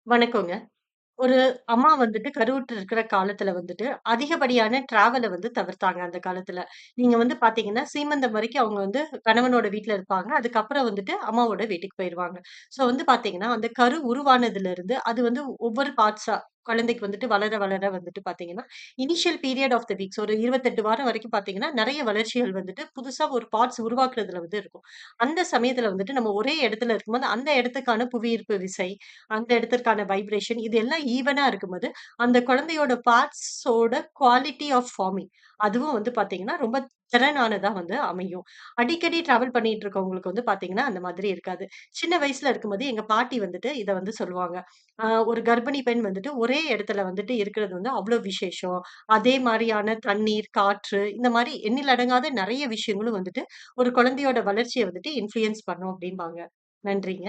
வணக்கங்க. ஒரு அம்மா வந்துட்டு கருவுற்று இருக்கிற காலத்துல வந்துட்டு, அதிகப்படியான டிராவல வந்து தவிர்த்தாங்க அந்த காலத்துல. நீங்க வந்து பார்த்தீங்கன்னா, சீமந்தம் வரைக்கும் அவங்க வந்து கணவனோட வீட்ல இருப்பாங்க. அதுக்கப்புறம் வந்துட்டு அம்மாவோட வீட்டுக்கு போயிருவாங்க. ஸோ வந்து பார்த்தீங்கன்னா, அந்த கரு உருவானதுலருந்து அது வந்து ஒவ்வொரு பார்ட்ஸா குழந்தைக்கு வந்துட்டு வளர வளர வந்துட்டு பார்த்தீங்கன்னா, initial period of the weeks ஒரு 28 வாரம் வரைக்கும் பார்த்தீங்கன்னா, நெறைய வளர்ச்சிகள் வந்துட்டு புதுசா ஒரு பார்ட்ஸ் உருவாக்குறதுல வந்து இருக்கும். அந்த சமயத்துல வந்துட்டு நம்ம ஒரே இடத்துல இருக்கும்போது, அந்த இடத்துக்கான புவியீர்ப்பு விசை, அந்த இடத்திற்கான வைப்ரேஷன் இது எல்லாம் ஈவனா இருக்கும்போது, அந்த குழந்தையோட பார்ட்ஸோட குவாலிட்டி ஆஃப் ஃபார்மிங் அதுவும் வந்து பார்த்தீங்கன்னா, ரொம்ப திறனானதா வந்து அமையும். அடிக்கடி டிராவல் பண்ணிட்டு இருக்கவங்களுக்கு வந்து பார்த்தீங்கன்னா, அந்த மாதிரி இருக்காது. சின்ன வயசுல இருக்கும்போது எங்க பாட்டி வந்துட்டு இத வந்து சொல்லுவாங்க. ஒரு கர்ப்பிணி பெண் வந்துட்டு ஒரே இடத்துல வந்துட்டு இருக்கிறது வந்து அவ்ளோ விசேஷம். அதே மாரியான தண்ணீர், காற்று இந்த மாரி எண்ணிலடங்காத நெறைய விஷயங்களும் வந்துட்டு ஒரு குழந்தையோட வளர்ச்சிய வந்துட்டு இன்ஃப்ளூயன்ஸ் பண்ணும் அப்டிம்பாங்க. நன்றிங்க.